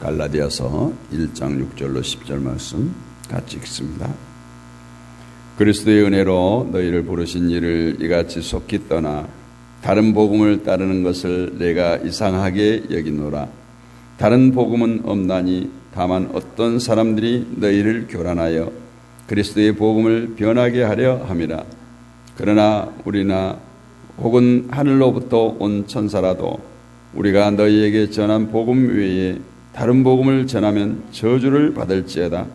갈라디아서 1장 6절로 10절 말씀 같이 읽습니다. 그리스도의 은혜로 너희를 부르신 이를 이같이 속히 떠나 다른 복음을 따르는 것을 내가 이상하게 여기노라. 다른 복음은 없나니 다만 어떤 사람들이 너희를 교란하여 그리스도의 복음을 변하게 하려 함이라. 그러나 우리나 혹은 하늘로부터 온 천사라도 우리가 너희에게 전한 복음 외에 다른 복음을 전하면 저주를 받을지어다.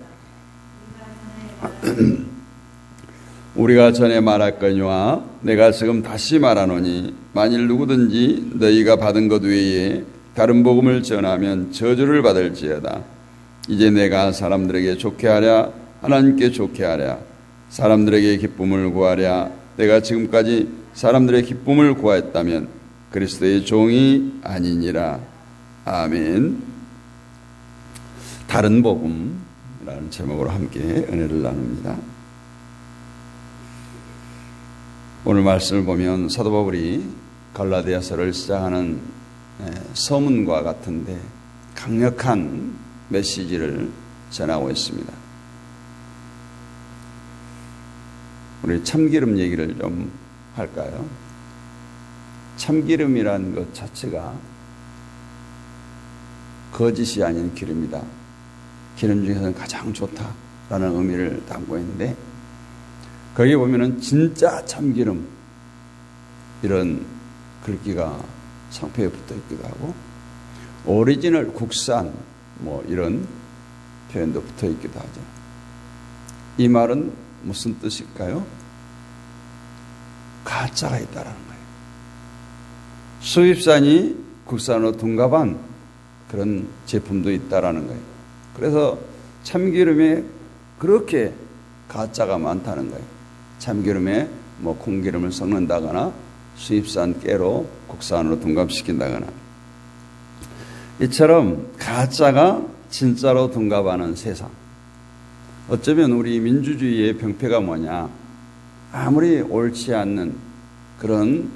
우리가 전에 말할거니와 내가 지금 다시 말하노니 만일 누구든지 너희가 받은 것 외에 다른 복음을 전하면 저주를 받을지어다. 이제 내가 사람들에게 좋게 하랴 하나님께 좋게 하랴 사람들에게 기쁨을 구하랴. 내가 지금까지 사람들의 기쁨을 구하였다면 그리스도의 종이 아니니라. 아멘. 다른 복음이라는 제목으로 함께 은혜를 나눕니다. 오늘 말씀을 보면 사도 바울이 갈라디아서를 시작하는 서문과 같은데 강력한 메시지를 전하고 있습니다. 우리 참기름 얘기를 좀 할까요? 참기름이라는 것 자체가 거짓이 아닌 기름이다. 기름 중에서는 가장 좋다라는 의미를 담고 있는데 거기에 보면은 진짜 참기름 이런 글귀가 상표에 붙어 있기도 하고 오리지널 국산 뭐 이런 표현도 붙어 있기도 하죠. 이 말은 무슨 뜻일까요? 가짜가 있다라는 거예요. 수입산이 국산으로 둔갑한 그런 제품도 있다라는 거예요. 그래서 참기름에 그렇게 가짜가 많다는 거예요. 참기름에 뭐 콩기름을 섞는다거나 수입산 깨로 국산으로 둔갑시킨다거나 이처럼 가짜가 진짜로 둔갑하는 세상. 어쩌면 우리 민주주의의 병폐가 뭐냐, 아무리 옳지 않는 그런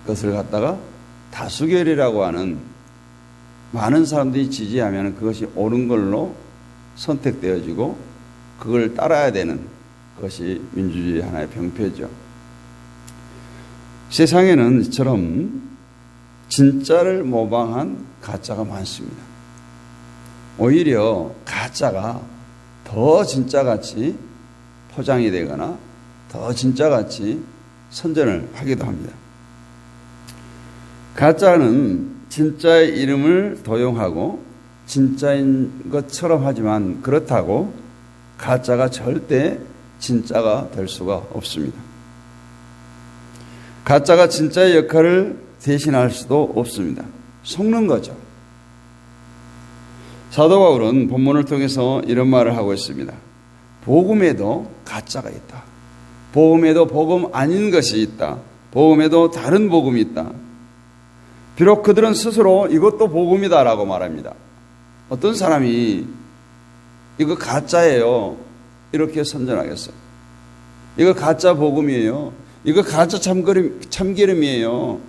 것을 갖다가 다수결이라고 하는 많은 사람들이 지지하면 그것이 옳은 걸로 선택되어지고 그걸 따라야 되는 것이 민주주의 하나의 병폐죠. 세상에는 이처럼 진짜를 모방한 가짜가 많습니다. 오히려 가짜가 더 진짜같이 포장이 되거나 더 진짜같이 선전을 하기도 합니다. 가짜는 진짜의 이름을 도용하고 진짜인 것처럼 하지만 그렇다고 가짜가 절대 진짜가 될 수가 없습니다. 가짜가 진짜의 역할을 대신할 수도 없습니다. 속는 거죠. 사도 바울은 본문을 통해서 이런 말을 하고 있습니다. 복음에도 가짜가 있다. 복음에도 복음 아닌 것이 있다. 복음에도 다른 복음이 있다. 비록 그들은 스스로 이것도 복음이다라고 말합니다. 어떤 사람이 이거 가짜예요 이렇게 선전하겠어요? 이거 가짜 복음이에요. 이거 가짜 참기름이에요.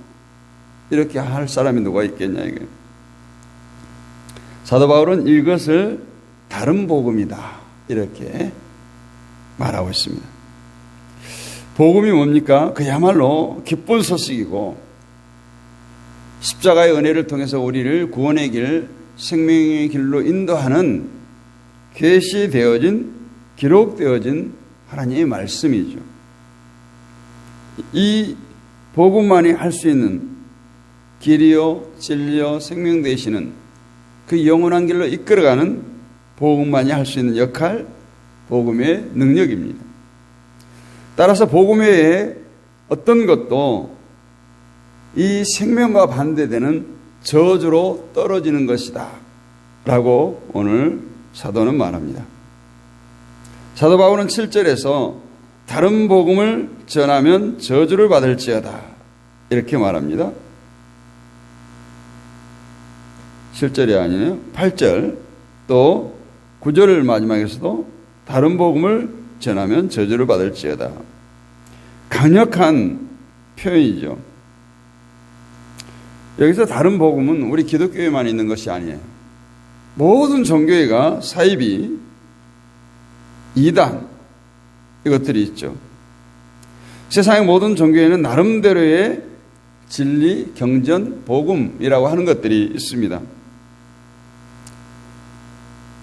이렇게 할 사람이 누가 있겠냐 이게. 사도 바울은 이것을 다른 복음이다 이렇게 말하고 있습니다. 복음이 뭡니까? 그야말로 기쁜 소식이고 십자가의 은혜를 통해서 우리를 구원의 길, 생명의 길로 인도하는 계시되어진, 기록되어진 하나님의 말씀이죠. 이 복음만이 할 수 있는 길이요, 진리요, 생명 되시는 그 영원한 길로 이끌어가는 복음만이 할 수 있는 역할, 복음의 능력입니다. 따라서 복음 외에 어떤 것도 이 생명과 반대되는 저주로 떨어지는 것이다 라고 오늘 사도는 말합니다. 사도 바울은 7절에서 다른 복음을 전하면 저주를 받을지어다 이렇게 말합니다. 7절이 아니에요. 8절 또 9절 마지막에서도 다른 복음을 전하면 저주를 받을지어다. 강력한 표현이죠. 여기서 다른 복음은 우리 기독교에만 있는 것이 아니에요. 모든 종교회가 사이비, 이단 이것들이 있죠. 세상의 모든 종교에는 나름대로의 진리, 경전, 복음이라고 하는 것들이 있습니다.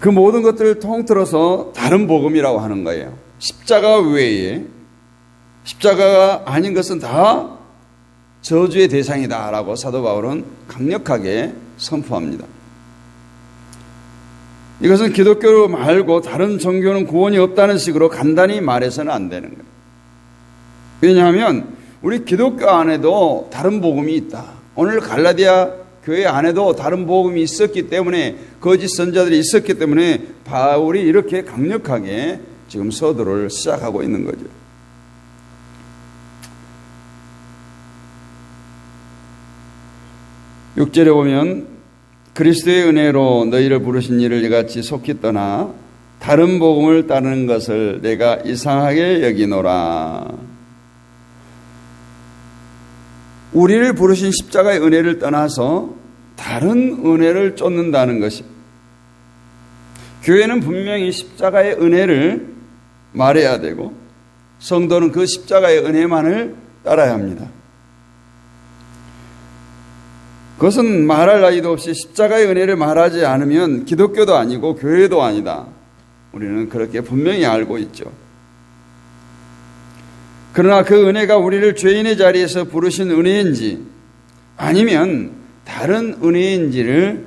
그 모든 것들을 통틀어서 다른 복음이라고 하는 거예요. 십자가 외에, 십자가가 아닌 것은 다 저주의 대상이다라고 사도 바울은 강력하게 선포합니다. 이것은 기독교 말고 다른 종교는 구원이 없다는 식으로 간단히 말해서는 안 되는 거예요. 왜냐하면 우리 기독교 안에도 다른 복음이 있다. 오늘 갈라디아 교회 안에도 다른 복음이 있었기 때문에, 거짓 선자들이 있었기 때문에 바울이 이렇게 강력하게 지금 서두를 시작하고 있는 거죠. 육 절에 보면 그리스도의 은혜로 너희를 부르신 이를 이같이 속히 떠나 다른 복음을 따르는 것을 내가 이상하게 여기노라. 우리를 부르신 십자가의 은혜를 떠나서 다른 은혜를 쫓는다는 것이, 교회는 분명히 십자가의 은혜를 말해야 되고 성도는 그 십자가의 은혜만을 따라야 합니다. 그것은 말할 나위도 없이 십자가의 은혜를 말하지 않으면 기독교도 아니고 교회도 아니다. 우리는 그렇게 분명히 알고 있죠. 그러나 그 은혜가 우리를 죄인의 자리에서 부르신 은혜인지 아니면 다른 은혜인지를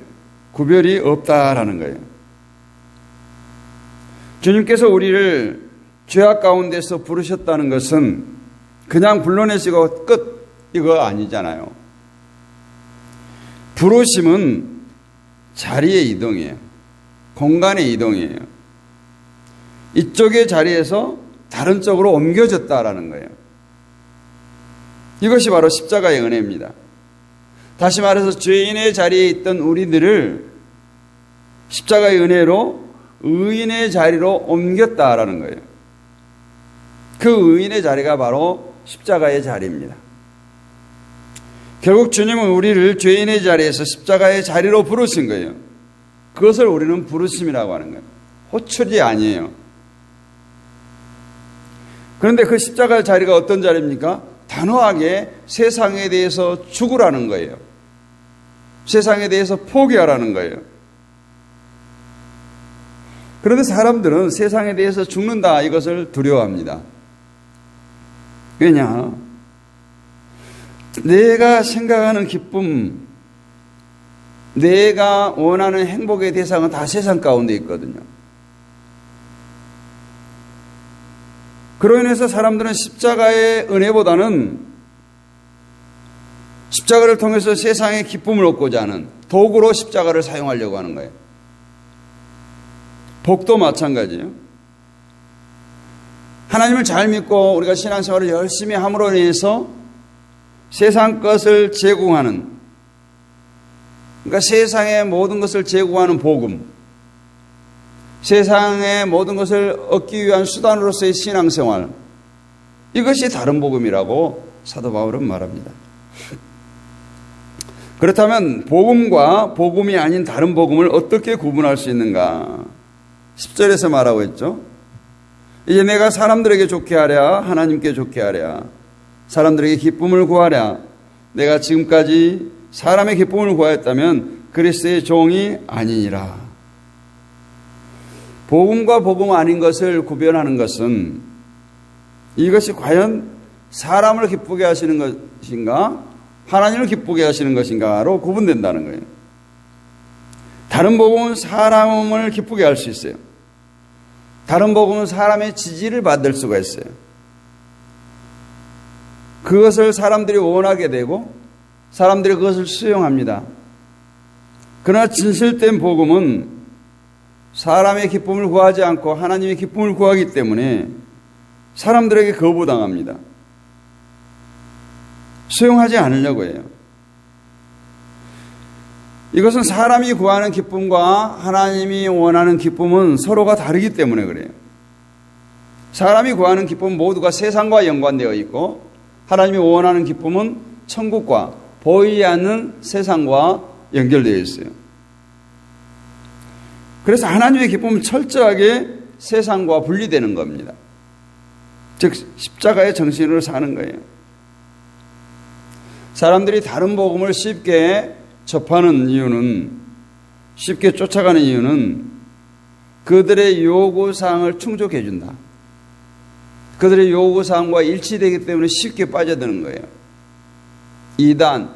구별이 없다라는 거예요. 주님께서 우리를 죄악 가운데서 부르셨다는 것은 그냥 불러내시고 끝 이거 아니잖아요. 부르심은 자리의 이동이에요. 공간의 이동이에요. 이쪽의 자리에서 다른 쪽으로 옮겨졌다라는 거예요. 이것이 바로 십자가의 은혜입니다. 다시 말해서 죄인의 자리에 있던 우리들을 십자가의 은혜로 의인의 자리로 옮겼다라는 거예요. 그 의인의 자리가 바로 십자가의 자리입니다. 결국 주님은 우리를 죄인의 자리에서 십자가의 자리로 부르신 거예요. 그것을 우리는 부르심이라고 하는 거예요. 호출이 아니에요. 그런데 그 십자가의 자리가 어떤 자리입니까? 단호하게 세상에 대해서 죽으라는 거예요. 세상에 대해서 포기하라는 거예요. 그런데 사람들은 세상에 대해서 죽는다 이것을 두려워합니다. 왜냐? 내가 생각하는 기쁨, 내가 원하는 행복의 대상은 다 세상 가운데 있거든요. 그로 인해서 사람들은 십자가의 은혜보다는 십자가를 통해서 세상의 기쁨을 얻고자 하는 도구로 십자가를 사용하려고 하는 거예요. 복도 마찬가지예요. 하나님을 잘 믿고 우리가 신앙생활을 열심히 함으로 인해서 세상 것을 제공하는, 그러니까 세상의 모든 것을 제공하는 복음, 세상의 모든 것을 얻기 위한 수단으로서의 신앙생활, 이것이 다른 복음이라고 사도 바울은 말합니다. 그렇다면 복음과 복음이 아닌 다른 복음을 어떻게 구분할 수 있는가? 10절에서 말하고 있죠. 이제 내가 사람들에게 좋게 하랴 하나님께 좋게 하랴, 사람들에게 기쁨을 구하랴. 내가 지금까지 사람의 기쁨을 구하였다면 그리스도의 종이 아니니라. 복음과 복음 아닌 것을 구별하는 것은 이것이 과연 사람을 기쁘게 하시는 것인가 하나님을 기쁘게 하시는 것인가로 구분된다는 거예요. 다른 복음은 사람을 기쁘게 할 수 있어요. 다른 복음은 사람의 지지를 받을 수가 있어요. 그것을 사람들이 원하게 되고 사람들이 그것을 수용합니다. 그러나 진실된 복음은 사람의 기쁨을 구하지 않고 하나님의 기쁨을 구하기 때문에 사람들에게 거부당합니다. 수용하지 않으려고 해요. 이것은 사람이 구하는 기쁨과 하나님이 원하는 기쁨은 서로가 다르기 때문에 그래요. 사람이 구하는 기쁨은 모두가 세상과 연관되어 있고 하나님이 원하는 기쁨은 천국과 보이지 않는 세상과 연결되어 있어요. 그래서 하나님의 기쁨은 철저하게 세상과 분리되는 겁니다. 즉 십자가의 정신으로 사는 거예요. 사람들이 다른 복음을 쉽게 접하는 이유는, 쉽게 쫓아가는 이유는 그들의 요구사항을 충족해 준다. 그들의 요구사항과 일치되기 때문에 쉽게 빠져드는 거예요. 이단,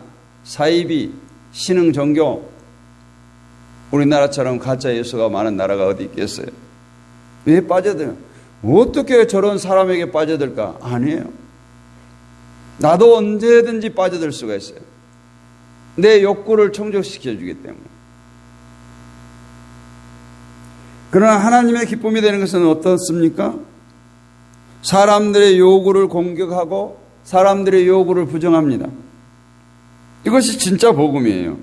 사이비, 신흥종교, 우리나라처럼 가짜 예수가 많은 나라가 어디 있겠어요? 왜 빠져들어요? 어떻게 저런 사람에게 빠져들까? 아니에요. 나도 언제든지 빠져들 수가 있어요. 내 욕구를 충족시켜주기 때문에. 그러나 하나님의 기쁨이 되는 것은 어떻습니까? 사람들의 요구를 공격하고 사람들의 요구를 부정합니다. 이것이 진짜 복음이에요.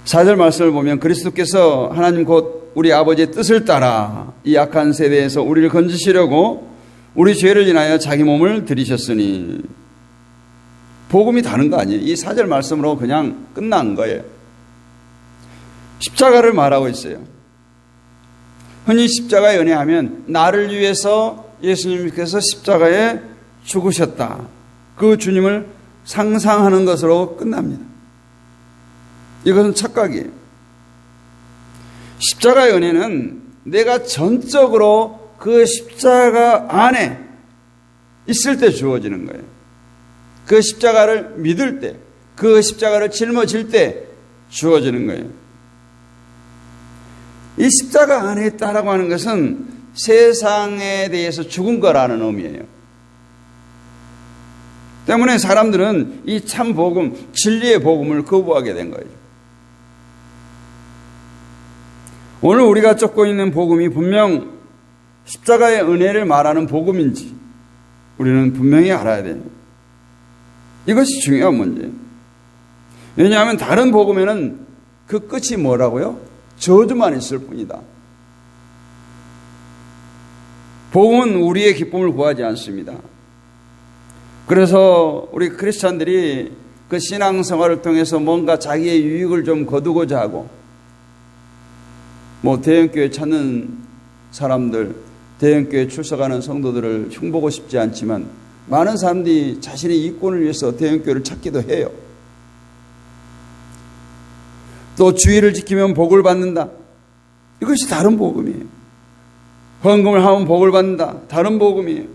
4절 말씀을 보면 그리스도께서 하나님 곧 우리 아버지의 뜻을 따라 이 악한 세대에서 우리를 건지시려고 우리 죄를 인하여 자기 몸을 들이셨으니, 복음이 다른 거 아니에요. 이 4절 말씀으로 그냥 끝난 거예요. 십자가를 말하고 있어요. 흔히 십자가의 은혜 하면 나를 위해서 예수님께서 십자가에 죽으셨다, 그 주님을 상상하는 것으로 끝납니다. 이것은 착각이에요. 십자가의 은혜는 내가 전적으로 그 십자가 안에 있을 때 주어지는 거예요. 그 십자가를 믿을 때, 그 십자가를 짊어질 때 주어지는 거예요. 이 십자가 안에 있다라고 하는 것은 세상에 대해서 죽은 거라는 의미예요. 때문에 사람들은 이 참 복음, 진리의 복음을 거부하게 된 거예요. 오늘 우리가 쫓고 있는 복음이 분명 십자가의 은혜를 말하는 복음인지 우리는 분명히 알아야 돼요. 이것이 중요한 문제예요. 왜냐하면 다른 복음에는 그 끝이 뭐라고요? 저주만 있을 뿐이다. 복음은 우리의 기쁨을 구하지 않습니다. 그래서 우리 크리스찬들이 그 신앙생활을 통해서 뭔가 자기의 유익을 좀 거두고자 하고, 대형교회 찾는 사람들, 대형교회 출석하는 성도들을 흉보고 싶지 않지만 많은 사람들이 자신의 이권을 위해서 대형교회를 찾기도 해요. 또 주의를 지키면 복을 받는다. 이것이 다른 복음이에요. 헌금을 하면 복을 받는다. 다른 복음이에요.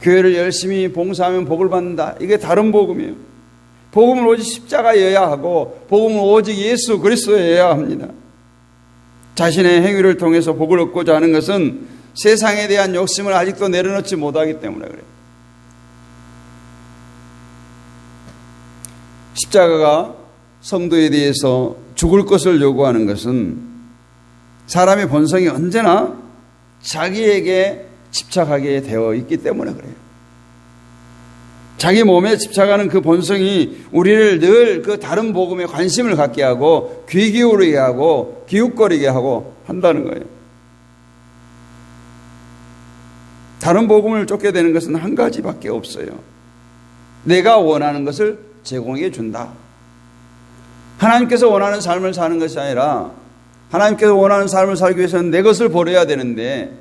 교회를 열심히 봉사하면 복을 받는다. 이게 다른 복음이에요. 복음은 오직 십자가여야 하고 복음은 오직 예수 그리스도여야 합니다. 자신의 행위를 통해서 복을 얻고자 하는 것은 세상에 대한 욕심을 아직도 내려놓지 못하기 때문에 그래요. 십자가가 성도에 대해서 죽을 것을 요구하는 것은 사람의 본성이 언제나 자기에게 집착하게 되어 있기 때문에 그래요. 자기 몸에 집착하는 그 본성이 우리를 늘 그 다른 복음에 관심을 갖게 하고 귀 기울이게 하고 기웃거리게 하고 한다는 거예요. 다른 복음을 쫓게 되는 것은 한 가지밖에 없어요. 내가 원하는 것을 제공해 준다. 하나님께서 원하는 삶을 사는 것이 아니라 하나님께서 원하는 삶을 살기 위해서는 내 것을 버려야 되는데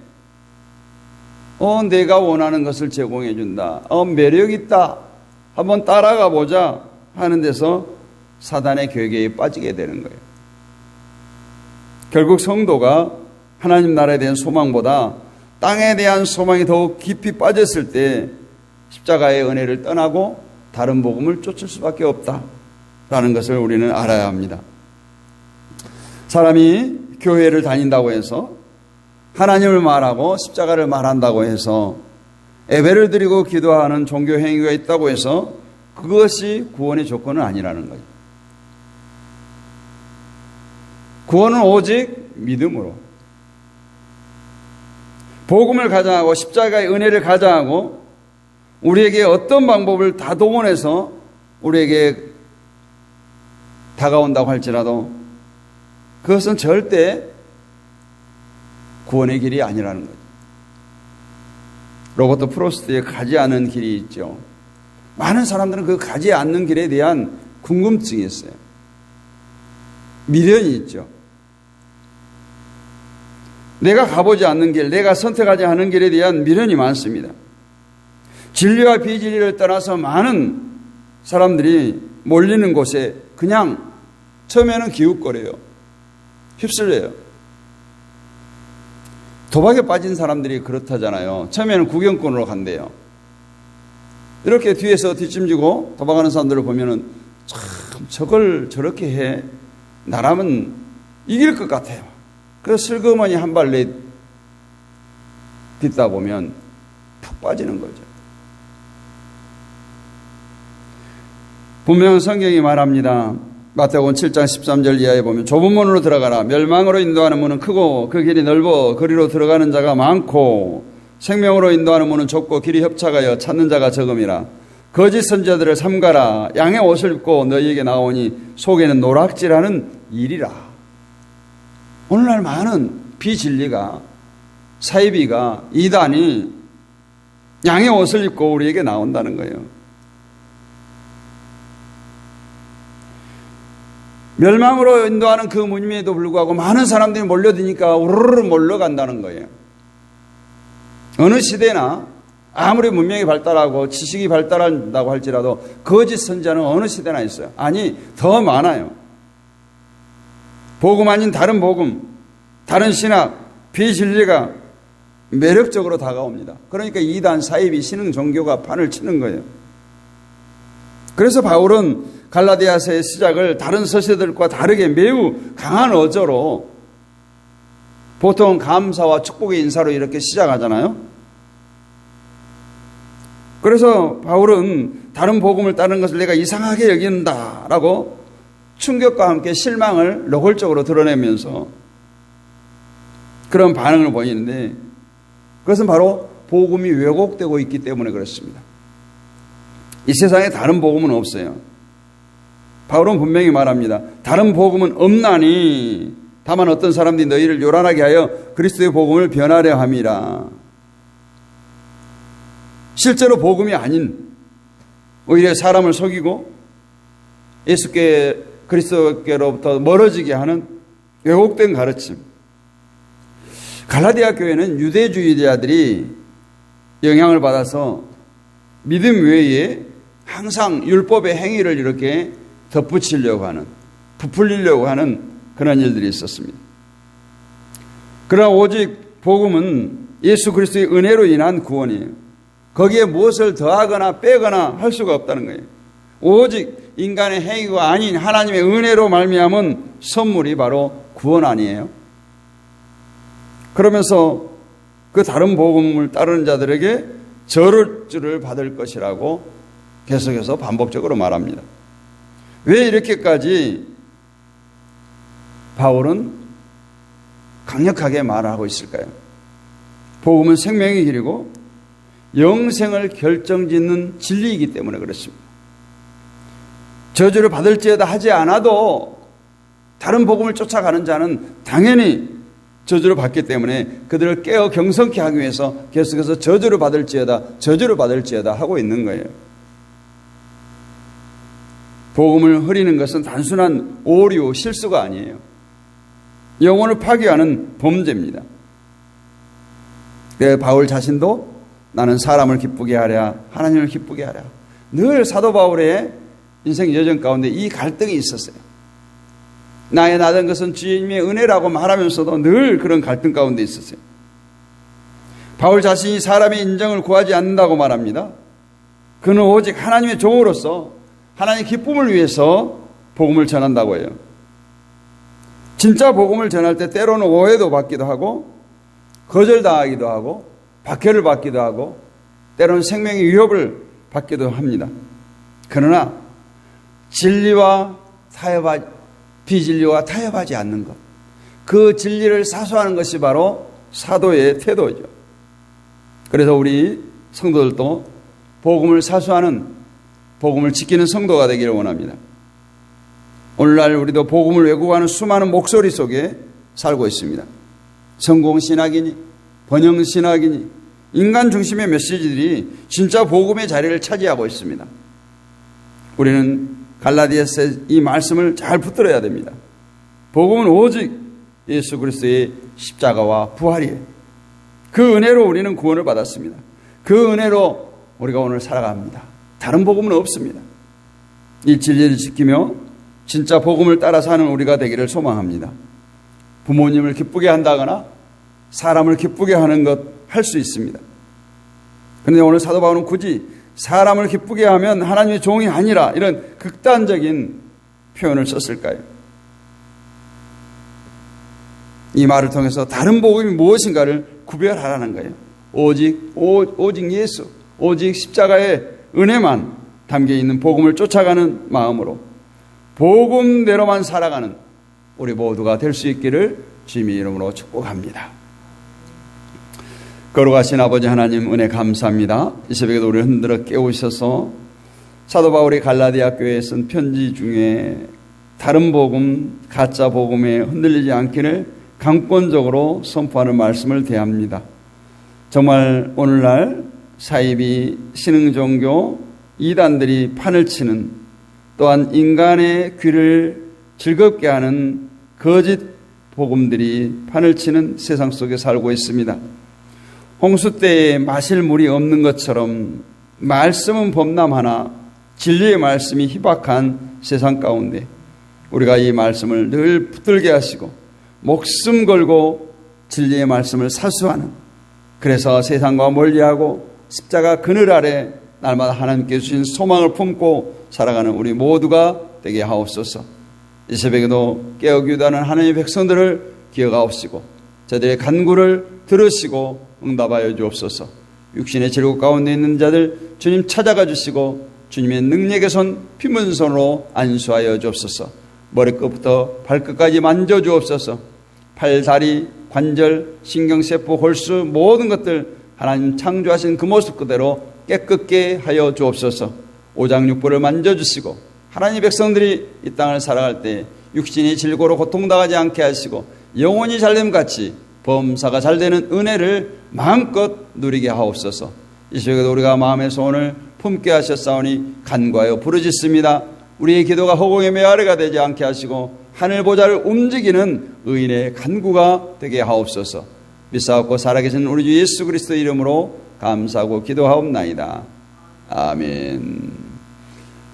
내가 원하는 것을 제공해 준다. 매력 있다. 한번 따라가 보자 하는 데서 사단의 괴계에 빠지게 되는 거예요. 결국 성도가 하나님 나라에 대한 소망보다 땅에 대한 소망이 더욱 깊이 빠졌을 때 십자가의 은혜를 떠나고 다른 복음을 쫓을 수밖에 없다라는 것을 우리는 알아야 합니다. 사람이 교회를 다닌다고 해서 하나님을 말하고 십자가를 말한다고 해서 예배를 드리고 기도하는 종교 행위가 있다고 해서 그것이 구원의 조건은 아니라는 거예요. 구원은 오직 믿음으로, 복음을 가장하고 십자가의 은혜를 가장하고 우리에게 어떤 방법을 다 동원해서 우리에게 다가온다고 할지라도 그것은 절대 구원의 길이 아니라는 거죠. 로버트 프로스트의 가지 않은 길이 있죠. 많은 사람들은 그 가지 않는 길에 대한 궁금증이 있어요. 미련이 있죠. 내가 가보지 않는 길, 내가 선택하지 않은 길에 대한 미련이 많습니다. 진리와 비진리를 떠나서 많은 사람들이 몰리는 곳에 그냥 처음에는 기웃거려요. 휩쓸려요. 도박에 빠진 사람들이 그렇다잖아요. 처음에는 구경꾼으로 간대요. 이렇게 뒤에서 뒷짐지고 도박하는 사람들을 보면은 참 저걸 저렇게 해. 나라면 이길 것 같아요. 그래서 슬그머니 한 발 딛다 보면 푹 빠지는 거죠. 분명 성경이 말합니다. 마태복음 7장 13절 이하에 보면 좁은 문으로 들어가라. 멸망으로 인도하는 문은 크고 그 길이 넓어 거리로 들어가는 자가 많고 생명으로 인도하는 문은 좁고 길이 협착하여 찾는 자가 적음이라. 거짓 선지자들을 삼가라. 양의 옷을 입고 너희에게 나오니 속에는 노락질하는 일이라. 오늘날 많은 비진리가, 사이비가, 이단이 양의 옷을 입고 우리에게 나온다는 거예요. 멸망으로 인도하는 그 문임에도 불구하고 많은 사람들이 몰려드니까 우르르 몰려간다는 거예요. 어느 시대나 아무리 문명이 발달하고 지식이 발달한다고 할지라도 거짓 선지자는 어느 시대나 있어요. 아니, 더 많아요. 복음 아닌 다른 복음, 다른 신학, 비진리가 매력적으로 다가옵니다. 그러니까 이단, 사이비, 신흥 종교가 판을 치는 거예요. 그래서 바울은 갈라디아서의 시작을 다른 서세들과 다르게 매우 강한 어조로, 보통 감사와 축복의 인사로 이렇게 시작하잖아요. 그래서 바울은 다른 복음을 따르는 것을 내가 이상하게 여긴다라고 충격과 함께 실망을 노골적으로 드러내면서 그런 반응을 보이는데, 그것은 바로 복음이 왜곡되고 있기 때문에 그렇습니다. 이 세상에 다른 복음은 없어요. 바울은 분명히 말합니다. 다른 복음은 없나니 다만 어떤 사람들이 너희를 요란하게 하여 그리스도의 복음을 변하려 함이라. 실제로 복음이 아닌, 오히려 사람을 속이고 예수께, 그리스도께로부터 멀어지게 하는 왜곡된 가르침. 갈라디아 교회는 유대주의자들이 영향을 받아서 믿음 외에 항상 율법의 행위를 이렇게 덧붙이려고 하는, 부풀리려고 하는 그런 일들이 있었습니다. 그러나 오직 복음은 예수 그리스도의 은혜로 인한 구원이에요. 거기에 무엇을 더하거나 빼거나 할 수가 없다는 거예요. 오직 인간의 행위가 아닌 하나님의 은혜로 말미암은 선물이 바로 구원 아니에요. 그러면서 그 다른 복음을 따르는 자들에게 저주를 받을 것이라고 계속해서 반복적으로 말합니다. 왜 이렇게까지 바울은 강력하게 말하고 있을까요? 복음은 생명의 길이고 영생을 결정짓는 진리이기 때문에 그렇습니다. 저주를 받을지어다 하지 않아도 다른 복음을 쫓아가는 자는 당연히 저주를 받기 때문에 그들을 깨어 경성케 하기 위해서 계속해서 저주를 받을지어다 하고 있는 거예요. 복음을 흐리는 것은 단순한 오류, 실수가 아니에요. 영혼을 파괴하는 범죄입니다. 바울 자신도 나는 사람을 기쁘게 하랴, 하나님을 기쁘게 하랴. 늘 사도 바울의 인생 여정 가운데 이 갈등이 있었어요. 나의 나던 것은 주님의 은혜라고 말하면서도 늘 그런 갈등 가운데 있었어요. 바울 자신이 사람의 인정을 구하지 않는다고 말합니다. 그는 오직 하나님의 종으로서 하나님의 기쁨을 위해서 복음을 전한다고 해요. 진짜 복음을 전할 때 때로는 오해도 받기도 하고 거절당하기도 하고 박해를 받기도 하고 때로는 생명의 위협을 받기도 합니다. 그러나 진리와 비진리와 타협하지 않는 것, 그 진리를 사수하는 것이 바로 사도의 태도죠. 그래서 우리 성도들도 복음을 사수하는, 복음을 지키는 성도가 되기를 원합니다. 오늘날 우리도 복음을 왜곡하는 수많은 목소리 속에 살고 있습니다. 성공신학이니 번영신학이니 인간 중심의 메시지들이 진짜 복음의 자리를 차지하고 있습니다. 우리는 갈라디아서의 이 말씀을 잘 붙들어야 됩니다. 복음은 오직 예수 그리스도의 십자가와 부활이에요. 그 은혜로 우리는 구원을 받았습니다. 그 은혜로 우리가 오늘 살아갑니다. 다른 복음은 없습니다. 이 진리를 지키며 진짜 복음을 따라 사는 우리가 되기를 소망합니다. 부모님을 기쁘게 한다거나 사람을 기쁘게 하는 것 할 수 있습니다. 그런데 오늘 사도 바울은 굳이 사람을 기쁘게 하면 하나님의 종이 아니라 이런 극단적인 표현을 썼을까요? 이 말을 통해서 다른 복음이 무엇인가를 구별하라는 거예요. 오직 예수, 오직 십자가의 은혜만 담겨 있는 복음을 쫓아가는 마음으로 복음대로만 살아가는 우리 모두가 될 수 있기를 주님의 이름으로 축복합니다. 거룩하신 아버지 하나님 은혜 감사합니다. 이 새벽에도 우리를 흔들어 깨우셔서 사도 바울이 갈라디아 교회에 쓴 편지 중에 다른 복음, 가짜 복음에 흔들리지 않기를 강권적으로 선포하는 말씀을 대합니다. 정말 오늘날 사이비, 신흥종교, 이단들이 판을 치는, 또한 인간의 귀를 즐겁게 하는 거짓 복음들이 판을 치는 세상 속에 살고 있습니다. 홍수 때에 마실 물이 없는 것처럼 말씀은 범람하나 진리의 말씀이 희박한 세상 가운데 우리가 이 말씀을 늘 붙들게 하시고 목숨 걸고 진리의 말씀을 사수하는, 그래서 세상과 멀리하고 십자가 그늘 아래 날마다 하나님께 주신 소망을 품고 살아가는 우리 모두가 되게 하옵소서. 이 새벽에도 깨어기도 하는 하나님의 백성들을 기억하옵시고 저들의 간구를 들으시고 응답하여 주옵소서. 육신의 질곡 가운데 있는 자들 주님 찾아가 주시고 주님의 능력의 손, 피문 손으로 안수하여 주옵소서. 머리끝부터 발끝까지 만져 주옵소서. 팔, 다리, 관절, 신경세포, 홀수 모든 것들 하나님 창조하신 그 모습 그대로 깨끗게 하여 주옵소서. 오장육부를 만져주시고 하나님 백성들이 이 땅을 살아갈 때 육신이 질고로 고통당하지 않게 하시고 영혼이 잘됨 같이 범사가 잘되는 은혜를 마음껏 누리게 하옵소서. 이 시간에도 우리가 마음의 소원을 품게 하셨사오니 간구하여 부르짖습니다. 우리의 기도가 허공의 메아리가 되지 않게 하시고 하늘 보좌를 움직이는 의인의 간구가 되게 하옵소서. 믿사옵고 살아계신 우리 주 예수 그리스도 이름으로 감사하고 기도하옵나이다. 아멘.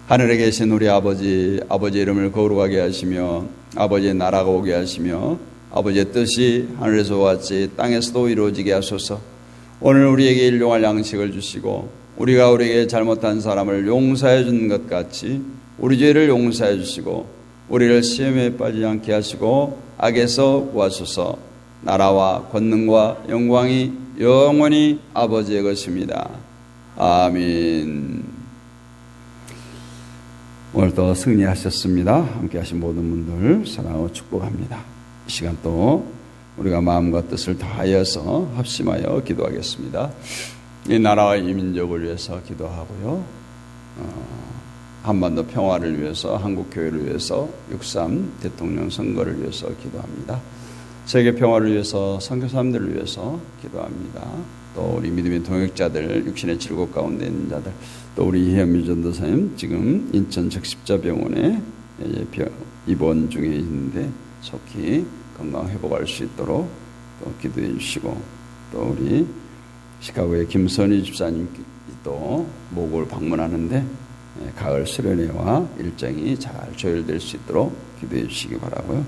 하늘에 계신 우리 아버지, 아버지의 이름을 거룩하게 하시며 아버지의 나라가 오게 하시며 아버지의 뜻이 하늘에서와 같이 땅에서도 이루어지게 하소서. 오늘 우리에게 일용할 양식을 주시고 우리가 우리에게 잘못한 사람을 용서해 준 것 같이 우리 죄를 용서해 주시고 우리를 시험에 빠지지 않게 하시고 악에서 구하소서. 나라와 권능과 영광이 영원히 아버지의 것입니다. 아멘. 오늘도 승리하셨습니다. 함께 하신 모든 분들 사랑하고 축복합니다. 이 시간 또 우리가 마음과 뜻을 다하여서 합심하여 기도하겠습니다. 이 나라와 이 민족을 위해서 기도하고요. 한반도 평화를 위해서, 한국교회를 위해서, 6.3 대통령 선거를 위해서 기도합니다. 세계 평화를 위해서, 선교사님들을 위해서 기도합니다. 또 우리 믿음의 동역자들, 육신의 질곡 가운데 있는 자들, 또 우리 이현미 전도사님 지금 인천 적십자병원에 입원 중에 있는데 속히 건강 회복할 수 있도록 또 기도해 주시고, 또 우리 시카고의 김선희 집사님 또 모국을 방문하는데 가을 수련회와 일정이 잘 조율될 수 있도록 기도해 주시기 바라고요.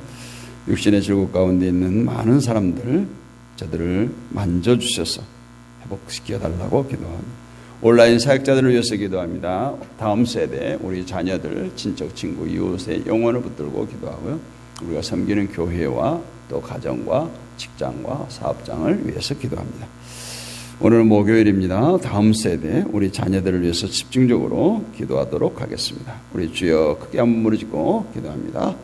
육신의 질곡 가운데 있는 많은 사람들, 저들을 만져주셔서 회복시켜달라고 기도합니다. 온라인 사역자들을 위해서 기도합니다. 다음 세대 우리 자녀들, 친척, 친구, 이웃의 영혼을 붙들고 기도하고요. 우리가 섬기는 교회와 또 가정과 직장과 사업장을 위해서 기도합니다. 오늘 목요일입니다. 다음 세대 우리 자녀들을 위해서 집중적으로 기도하도록 하겠습니다. 우리 주여 크게 한번 부르짖고 기도합니다.